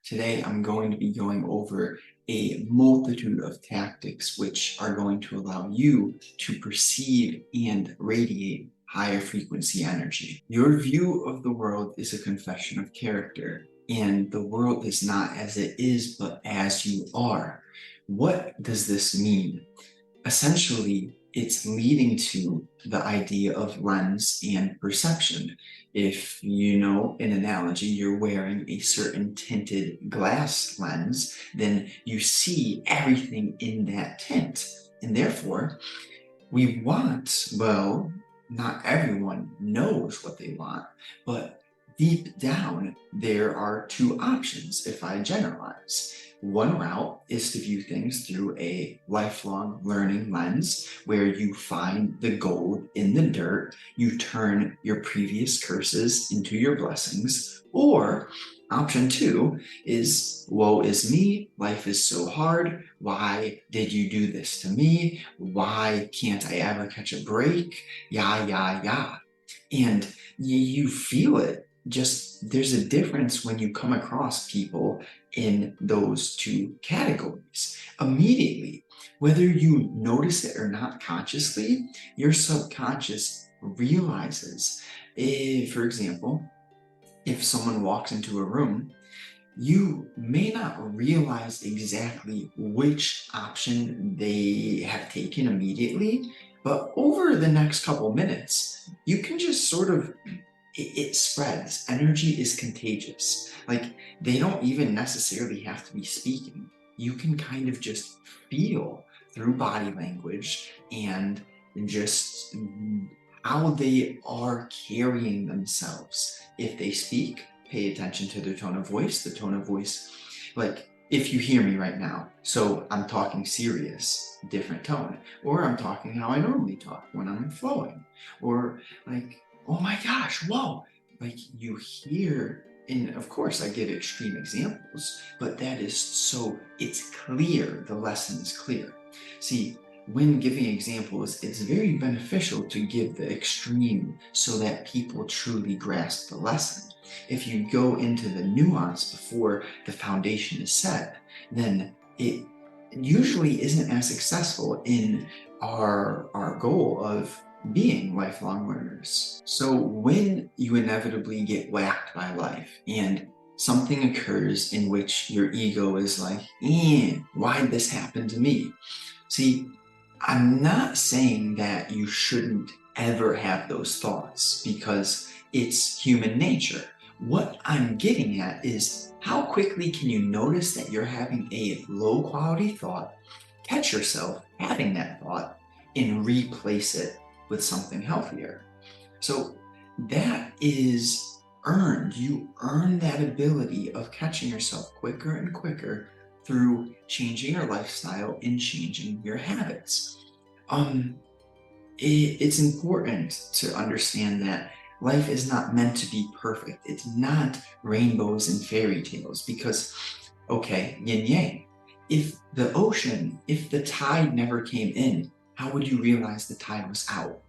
Today, I'm going to be going over a multitude of tactics which are going to allow you to perceive and radiate higher frequency energy. Your view of the world is a confession of character, and the world is not as it is, but as you are. What does this mean? Essentially, it's leading to the idea of lens and perception. If you know an analogy, you're wearing a certain tinted glass lens, then you see everything in that tint. And therefore, we want, well, not everyone knows what they want, but deep down, there are two options if I generalize. One route is to view things through a lifelong learning lens where you find the gold in the dirt, you turn your previous curses into your blessings. Or option two is, woe is me, life is so hard, why did you do this to me? Why can't I ever catch a break? Yeah. And you feel it. Just there's a difference when you come across people in those two categories. Immediately, whether you notice it or not consciously, your subconscious realizes, for example, if someone walks into a room, you may not realize exactly which option they have taken immediately, but over the next couple minutes, you can just sort of, it spreads. Energy is contagious. Like, they don't even necessarily have to be speaking. You can kind of just feel through body language and just how they are carrying themselves. If they speak, pay attention to their tone of voice. The tone of voice, like if you hear me right now, so I'm talking serious, different tone, or I'm talking how I normally talk when I'm flowing, or like, oh my gosh, whoa, like you hear, and of course I give extreme examples, but that is so, it's clear, the lesson is clear. See, when giving examples, it's very beneficial to give the extreme so that people truly grasp the lesson. If you go into the nuance before the foundation is set, then it usually isn't as successful in our goal of being lifelong learners. So when you inevitably get whacked by life and something occurs in which your ego is like, why'd this happen to me? See, I'm not saying that you shouldn't ever have those thoughts because it's human nature. What I'm getting at is how quickly can you notice that you're having a low quality thought, catch yourself having that thought, and replace it with something healthier. So that is earned. You earn that ability of catching yourself quicker and quicker through changing your lifestyle and changing your habits. It's important to understand that life is not meant to be perfect. It's not rainbows and fairy tales because, okay, yin yang. If the tide never came in, how would you realize the tide was out?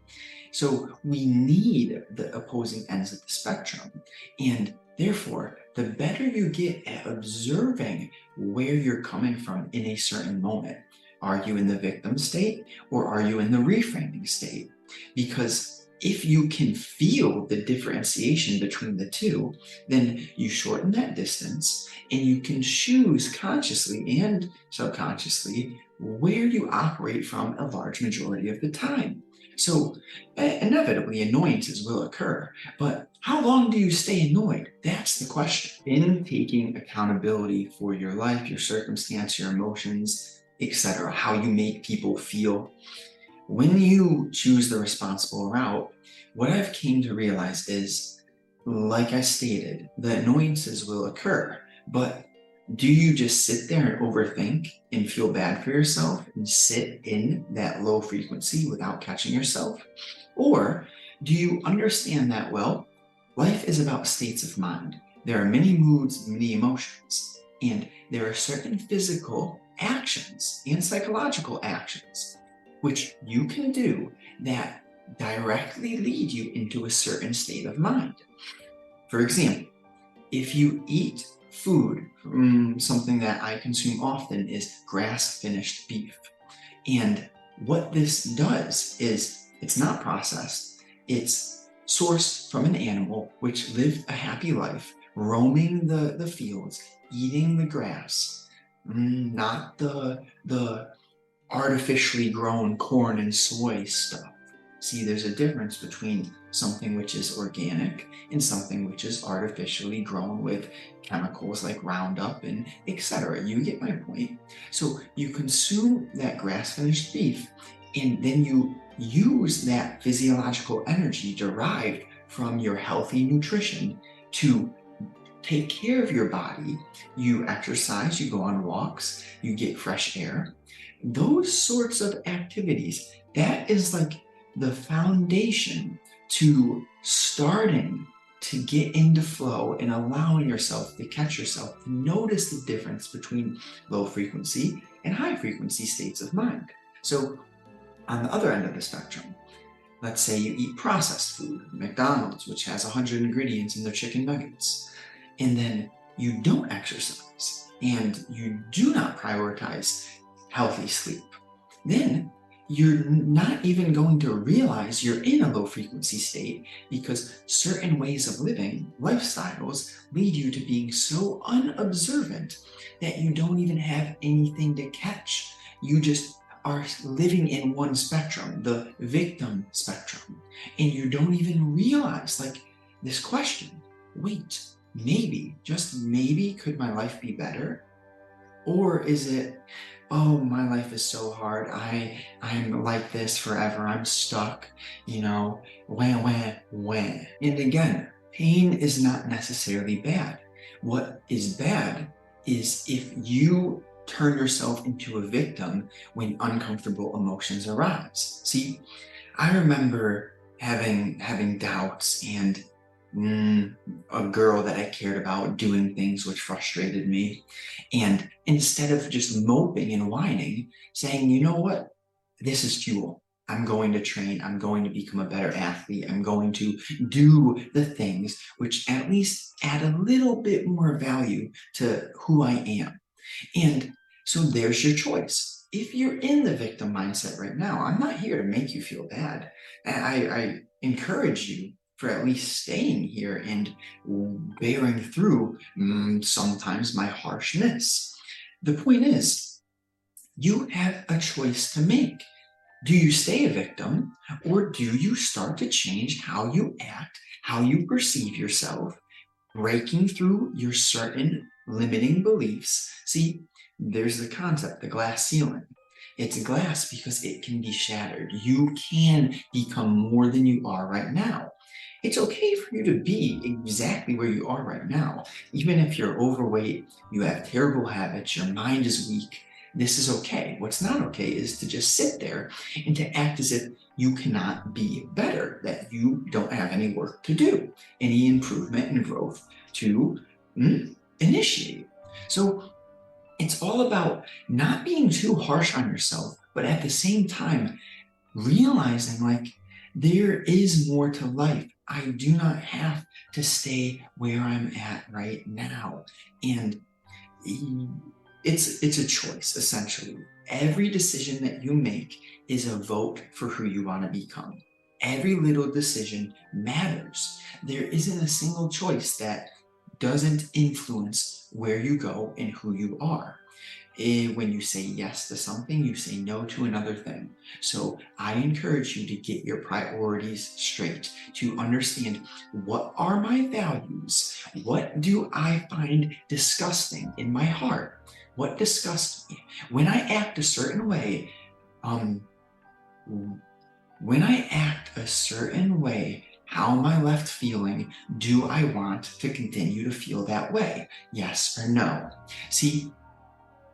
So we need the opposing ends of the spectrum. And therefore, the better you get at observing where you're coming from in a certain moment. Are you in the victim state or are you in the reframing state? Because if you can feel the differentiation between the two, then you shorten that distance and you can choose consciously and subconsciously where you operate from a large majority of the time. So inevitably annoyances will occur, but how long do you stay annoyed? That's the question. In taking accountability for your life, your circumstance, your emotions, etc., how you make people feel, when you choose the responsible route, what I've came to realize is, like I stated, the annoyances will occur, but do you just sit there and overthink and feel bad for yourself and sit in that low frequency without catching yourself? Or do you understand that, well, life is about states of mind. There are many moods, many emotions, and there are certain physical actions and psychological actions which you can do that directly lead you into a certain state of mind. For example, if you eat food, something that I consume often is grass-finished beef. And what this does is it's not processed. It's sourced from an animal which lived a happy life, roaming the fields, eating the grass, not the artificially grown corn and soy stuff. See, there's a difference between something which is organic and something which is artificially grown with chemicals like Roundup and etc. You get my point. So you consume that grass-finished beef, and then you use that physiological energy derived from your healthy nutrition to take care of your body. You exercise, you go on walks, you get fresh air. Those sorts of activities, that is like the foundation to starting to get into flow and allowing yourself to catch yourself, to notice the difference between low frequency and high frequency states of mind. So on the other end of the spectrum, let's say you eat processed food, McDonald's, which has 100 ingredients in their chicken nuggets, and then you don't exercise and you do not prioritize healthy sleep, then you're not even going to realize you're in a low frequency state, because certain ways of living, lifestyles, lead you to being so unobservant that you don't even have anything to catch. You just are living in one spectrum, the victim spectrum, and you don't even realize, like, this question, wait, maybe, just maybe, could my life be better? Or is it, oh, my life is so hard, I'm like this forever, I'm stuck, you know, wah. And again, pain is not necessarily bad. What is bad is if you turn yourself into a victim when uncomfortable emotions arise. See, I remember having doubts and a girl that I cared about doing things which frustrated me. And instead of just moping and whining, saying, you know what, this is fuel. I'm going to train. I'm going to become a better athlete. I'm going to do the things which at least add a little bit more value to who I am. And so there's your choice. If you're in the victim mindset right now, I'm not here to make you feel bad. I encourage you for at least staying here and bearing through sometimes my harshness. The point is, you have a choice to make. Do you stay a victim, or do you start to change how you act, how you perceive yourself, breaking through your certain limiting beliefs? See, there's the concept, the glass ceiling. It's glass because it can be shattered. You can become more than you are right now. It's okay for you to be exactly where you are right now. Even if you're overweight, you have terrible habits, your mind is weak, this is okay. What's not okay is to just sit there and to act as if you cannot be better, that you don't have any work to do, any improvement and growth to initiate. So it's all about not being too harsh on yourself, but at the same time, realizing, like, there is more to life. I do not have to stay where I'm at right now. And it's a choice, essentially. Every decision that you make is a vote for who you want to become. Every little decision matters. There isn't a single choice that doesn't influence where you go and who you are. When you say yes to something, you say no to another thing. So I encourage you to get your priorities straight, to understand, what are my values? What do I find disgusting in my heart? What disgusts me? When I act a certain way, how am I left feeling? Do I want to continue to feel that way? Yes or no? See,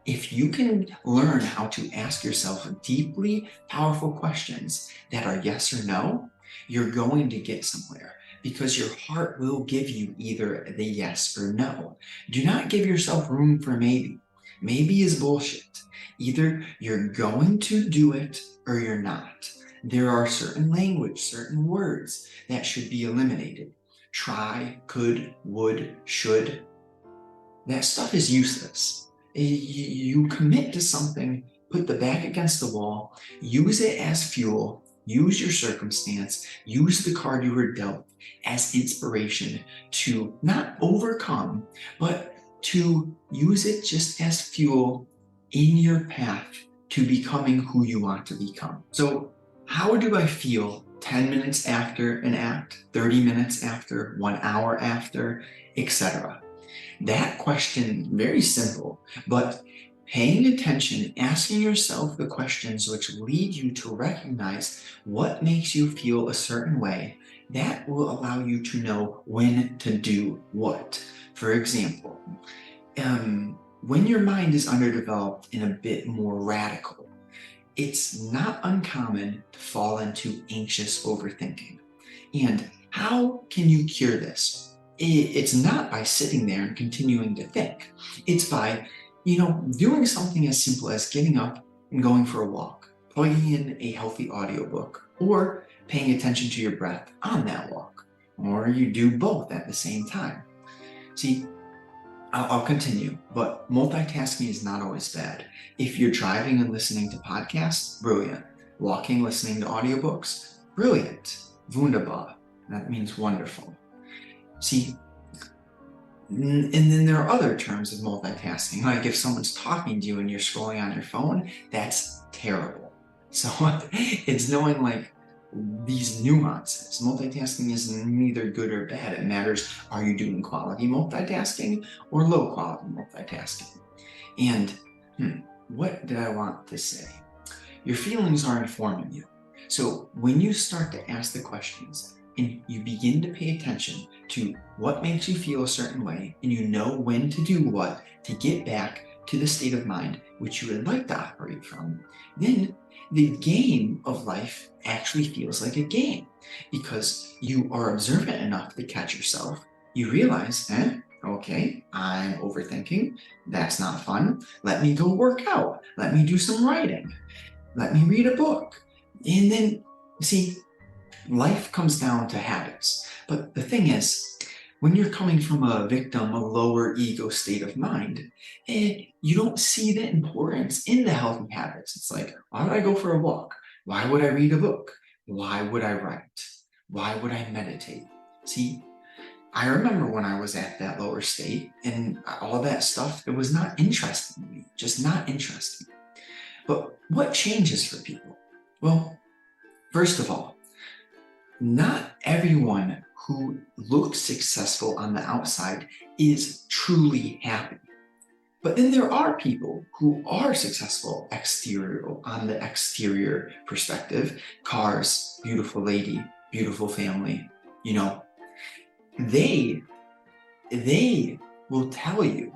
if you can learn how to ask yourself deeply powerful questions that are yes or no, you're going to get somewhere, because your heart will give you either the yes or no. Do not give yourself room for maybe. Maybe is bullshit. Either you're going to do it or you're not. There are certain language, certain words that should be eliminated. Try, could, would, should. that stuff is useless. You commit to something, put the back against the wall, use it as fuel, use your circumstance, use the card you were dealt as inspiration to not overcome, but to use it just as fuel in your path to becoming who you want to become. So how do I feel 10 minutes after an act, 30 minutes after, 1 hour after, etc.? That question, very simple, but paying attention, asking yourself the questions which lead you to recognize what makes you feel a certain way, that will allow you to know when to do what. For example, when your mind is underdeveloped and a bit more radical, it's not uncommon to fall into anxious overthinking. And how can you cure this? It's not by sitting there and continuing to think. It's by, doing something as simple as getting up and going for a walk, plugging in a healthy audiobook, or paying attention to your breath on that walk, or you do both at the same time. See, I'll continue, but multitasking is not always bad. If you're driving and listening to podcasts, brilliant. Walking, listening to audiobooks, brilliant. Wunderbar. That means wonderful. See, and then there are other terms of multitasking, like if someone's talking to you and you're scrolling on your phone, that's terrible. So it's knowing like these nuances. Multitasking is neither good or bad. It matters, are you doing quality multitasking or low quality multitasking? And what did I want to say? Your feelings are informing you. So when you start to ask the questions and you begin to pay attention to what makes you feel a certain way, and you know when to do what to get back to the state of mind which you would like to operate from, then the game of life actually feels like a game because you are observant enough to catch yourself. You realize, okay, I'm overthinking. That's not fun. Let me go work out. Let me do some writing. Let me read a book. And then, see, life comes down to habits. But the thing is, when you're coming from a victim, a lower ego state of mind, you don't see the importance in the healthy habits. It's like, why would I go for a walk? Why would I read a book? Why would I write? Why would I meditate? See, I remember when I was at that lower state and all that stuff, it was not interesting to me, just not interesting. But what changes for people? Well, first of all, not everyone who looks successful on the outside is truly happy. But then there are people who are successful on the exterior perspective. Cars, beautiful lady, beautiful family, they will tell you,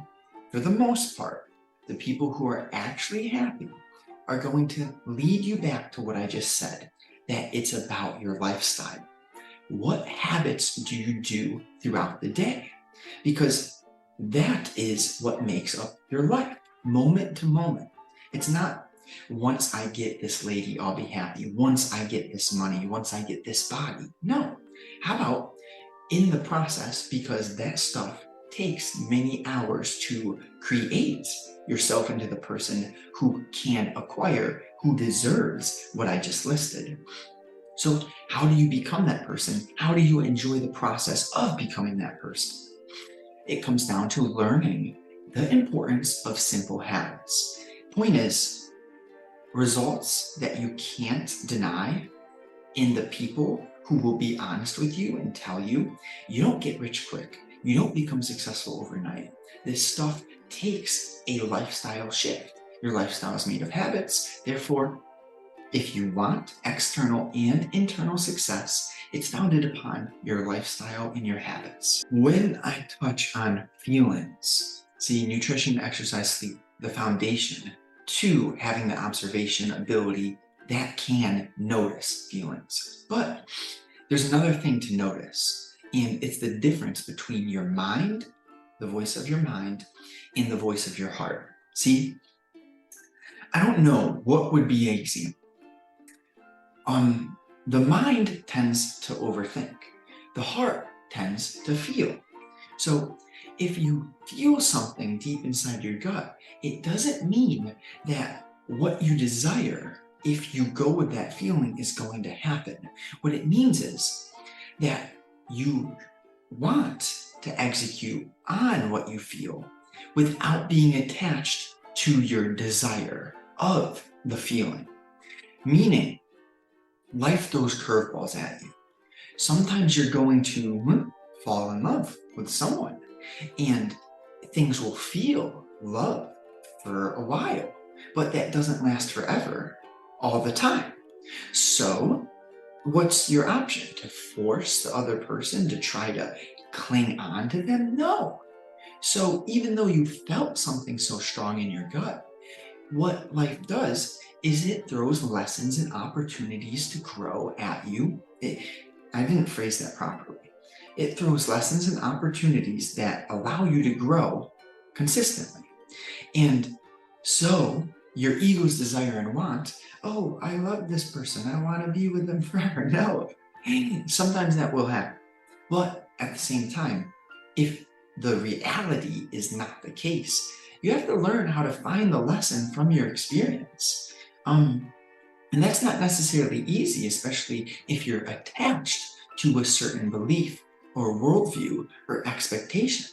for the most part, the people who are actually happy are going to lead you back to what I just said, that it's about your lifestyle. What habits do you do throughout the day? Because that is what makes up your life, moment to moment. It's not, once I get this lady, I'll be happy. Once I get this money, once I get this body. No. How about in the process, because that stuff takes many hours to create yourself into the person who can acquire, who deserves what I just listed. So how do you become that person? How do you enjoy the process of becoming that person? It comes down to learning the importance of simple habits. Point is, results that you can't deny in the people who will be honest with you and tell you, you don't get rich quick. You don't become successful overnight. This stuff takes a lifestyle shift. Your lifestyle is made of habits. Therefore, if you want external and internal success, it's founded upon your lifestyle and your habits. When I touch on feelings, see, nutrition, exercise, sleep, the foundation to having the observation ability that can notice feelings. But there's another thing to notice, and it's the difference between your mind, the voice of your mind, and the voice of your heart. See, I don't know what would be an example. The mind tends to overthink. The heart tends to feel. So if you feel something deep inside your gut, it doesn't mean that what you desire, if you go with that feeling, is going to happen. What it means is that you want to execute on what you feel without being attached to your desire of the feeling. Meaning, life throws curveballs at you. Sometimes you're going to fall in love with someone, and things will feel love for a while, but that doesn't last forever all the time. So what's your option? To force the other person to try to cling on to them? No. So even though you felt something so strong in your gut, what life does is it throws lessons and opportunities to grow at you. I didn't phrase that properly. It throws lessons and opportunities that allow you to grow consistently. And so your ego's desire and want, oh, I love this person, I want to be with them forever. No, sometimes that will happen. But at the same time, if the reality is not the case, you have to learn how to find the lesson from your experience. And that's not necessarily easy, especially if you're attached to a certain belief or worldview or expectation.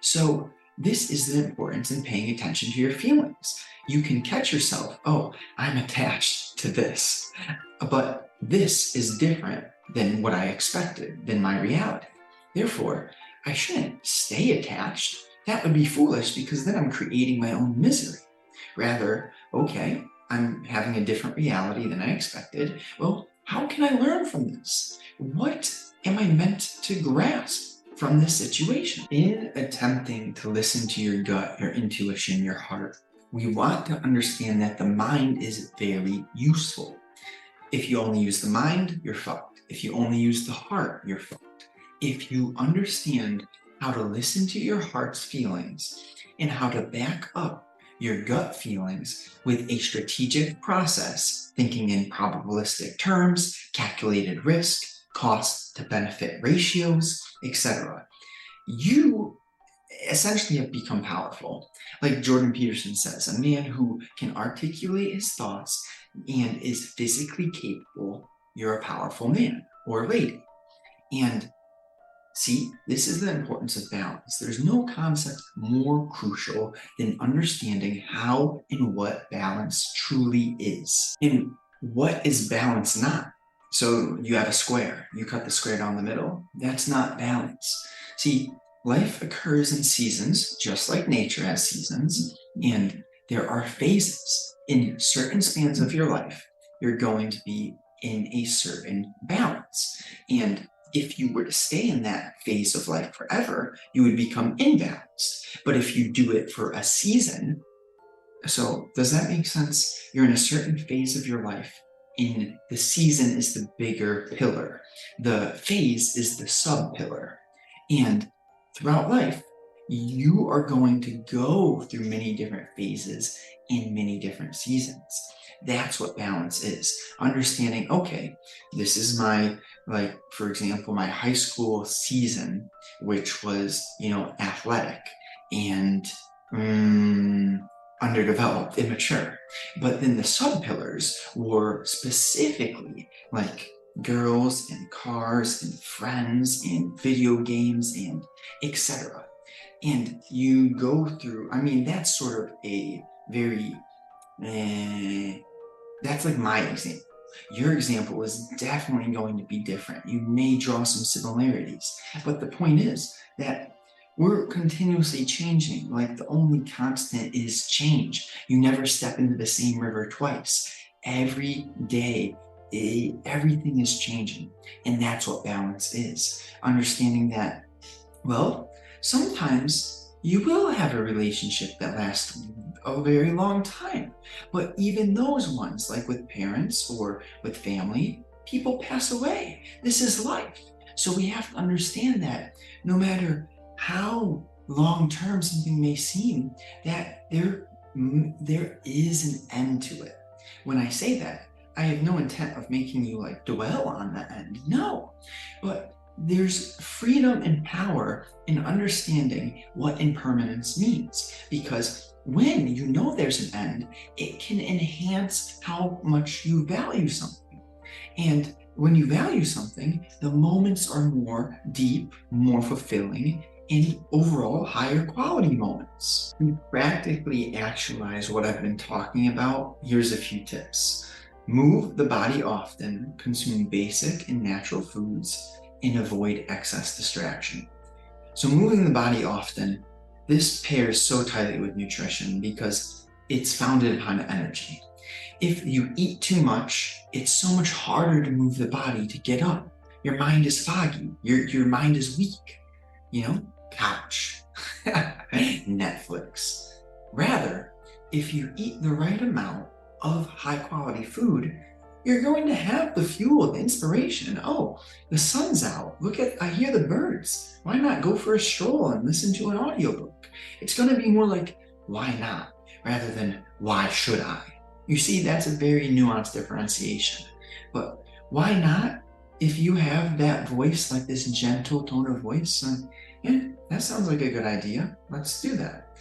So this is the importance in paying attention to your feelings. You can catch yourself, oh, I'm attached to this, but this is different than what I expected, than my reality. Therefore, I shouldn't stay attached. That would be foolish, because then I'm creating my own misery. Rather, okay, I'm having a different reality than I expected. Well, how can I learn from this? What am I meant to grasp from this situation? In attempting to listen to your gut, your intuition, your heart, we want to understand that the mind is very useful. If you only use the mind, you're fucked. If you only use the heart, you're fucked. If you understand how to listen to your heart's feelings and how to back up your gut feelings with a strategic process, thinking in probabilistic terms, calculated risk, cost to benefit ratios, etc., you essentially have become powerful. Like Jordan Peterson says, a man who can articulate his thoughts and is physically capable, you're a powerful man or lady. And see, this is the importance of balance. There's no concept more crucial than understanding how and what balance truly is. And what is balance not? So you have a square, you cut the square down the middle. That's not balance. See, life occurs in seasons, just like nature has seasons, and there are phases. In certain spans of your life, you're going to be in a certain balance. And if you were to stay in that phase of life forever, you would become imbalanced. But if you do it for a season, so does that make sense? You're in a certain phase of your life, and the season is the bigger pillar. The phase is the sub-pillar. And throughout life, you are going to go through many different phases in many different seasons. That's what balance is. Understanding, okay, this is my, like, for example, my high school season, which was, athletic and underdeveloped, immature. But then the sub-pillars were specifically like girls and cars and friends and video games and etc. And you go through, that's sort of a very, that's like my example. Your example is definitely going to be different. You may draw some similarities, but the point is that we're continuously changing. Like, the only constant is change. You never step into the same river twice. Every day, everything is changing. And that's what balance is. Understanding that, well, sometimes you will have a relationship that lasts a very long time. But even those ones, like with parents or with family, people pass away. This is life. So we have to understand that no matter how long-term something may seem, that there is an end to it. When I say that, I have no intent of making you dwell on the end. No, but there's freedom and power in understanding what impermanence means, because when you know there's an end, it can enhance how much you value something. And when you value something, the moments are more deep, more fulfilling, and overall higher quality moments. To practically actualize what I've been talking about, here's a few tips. Move the body often, consume basic and natural foods, and avoid excess distraction. So moving the body often, this pairs so tightly with nutrition because it's founded upon energy. If you eat too much, it's so much harder to move the body to get up. Your mind is foggy. Your mind is weak. Couch, Netflix. Rather, if you eat the right amount of high quality food, you're going to have the fuel, the inspiration. Oh, the sun's out. I hear the birds. Why not go for a stroll and listen to an audiobook? It's going to be more like, why not? Rather than, why should I? You see, that's a very nuanced differentiation. But why not? If you have that voice, like this gentle tone of voice, yeah, that sounds like a good idea. Let's do that.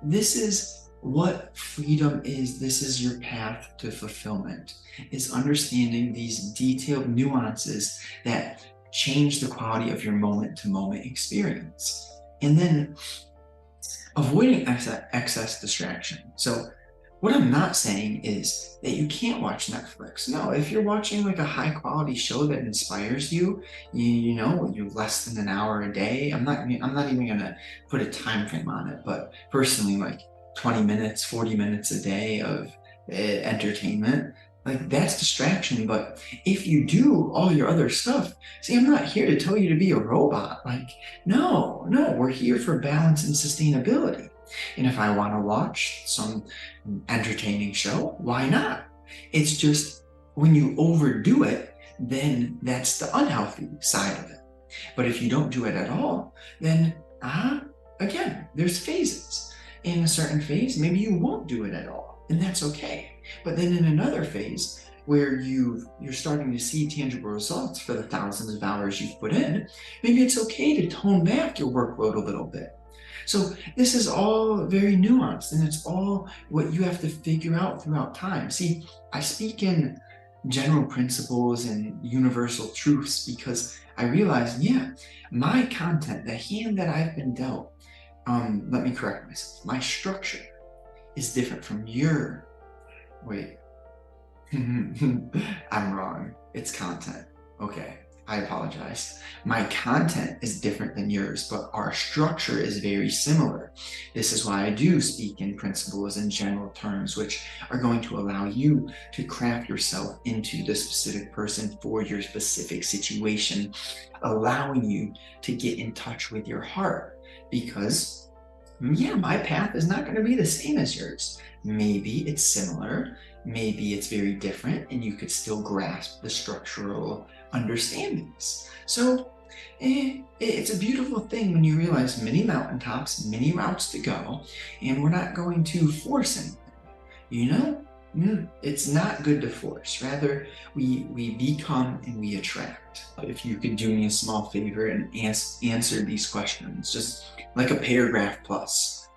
This is what freedom is. This is your path to fulfillment, is understanding these detailed nuances that change the quality of your moment-to-moment experience. And then avoiding excess distraction. So what I'm not saying is that you can't watch Netflix. No, if you're watching like a high quality show that inspires you, you're less than an hour a day. I'm not even gonna put a time frame on it, but personally, like 20 minutes, 40 minutes a day of entertainment, like that's distraction. But if you do all your other stuff, see, I'm not here to tell you to be a robot. Like, no, we're here for balance and sustainability. And if I want to watch some entertaining show, why not? It's just when you overdo it, then that's the unhealthy side of it. But if you don't do it at all, then again, there's phases. In a certain phase, maybe you won't do it at all, and that's okay. But then in another phase, where you're starting to see tangible results for the thousands of hours you've put in, maybe it's okay to tone back your workload a little bit. So this is all very nuanced, and it's all what you have to figure out throughout time. See, I speak in general principles and universal truths because I realize, my content, the hand that I've been dealt, let me correct myself. My structure is different from your, wait, I'm wrong. It's content. Okay. I apologize. My content is different than yours, but our structure is very similar. This is why I do speak in principles and general terms, which are going to allow you to craft yourself into the specific person for your specific situation, allowing you to get in touch with your heart. Because, my path is not going to be the same as yours. Maybe it's similar, maybe it's very different, and you could still grasp the structural understandings. So it's a beautiful thing when you realize many mountaintops, many routes to go, and we're not going to force anything. It's not good to force. Rather, we become and we attract. If you could do me a small favor and answer these questions, just like a paragraph plus.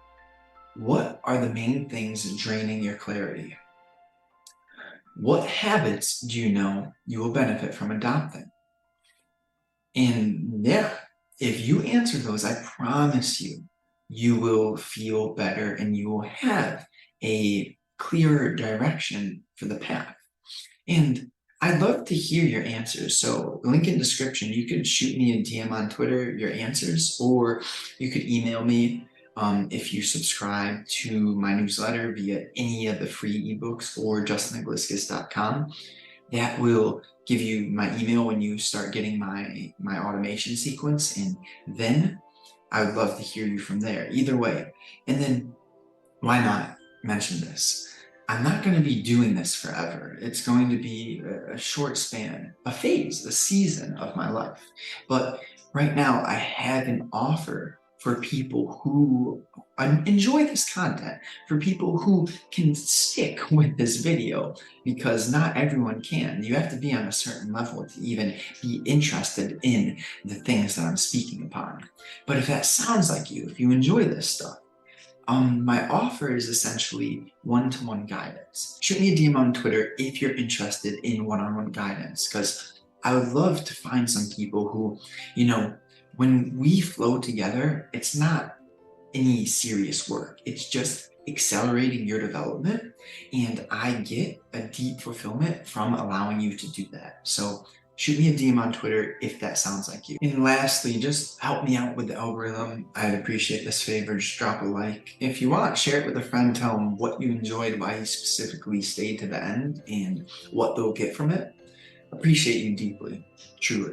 What are the main things draining your clarity? What habits do you know you will benefit from adopting? And if you answer those, I promise you will feel better and you will have a clearer direction for the path. And I'd love to hear your answers. So link in description, you could shoot me a DM on Twitter, your answers, or you could email me if you subscribe to my newsletter via any of the free ebooks or justinagliscus.com. That will give you my email when you start getting my automation sequence, and then I would love to hear you from there. Either way. And then why not mention this? I'm not going to be doing this forever. It's going to be a short span, a phase, a season of my life. But right now I have an offer for people who enjoy this content, for people who can stick with this video, because not everyone can. You have to be on a certain level to even be interested in the things that I'm speaking upon. But if that sounds like you, if you enjoy this stuff, my offer is essentially one-to-one guidance. Shoot me a DM on Twitter if you're interested in one-on-one guidance, because I would love to find some people who, when we flow together, it's not any serious work. It's just accelerating your development, and I get a deep fulfillment from allowing you to do that. So shoot me a DM on Twitter if that sounds like you. And lastly, just help me out with the algorithm. I'd appreciate this favor. Just drop a like. If you want, share it with a friend. Tell them what you enjoyed, why you specifically stayed to the end, and what they'll get from it. Appreciate you deeply, truly.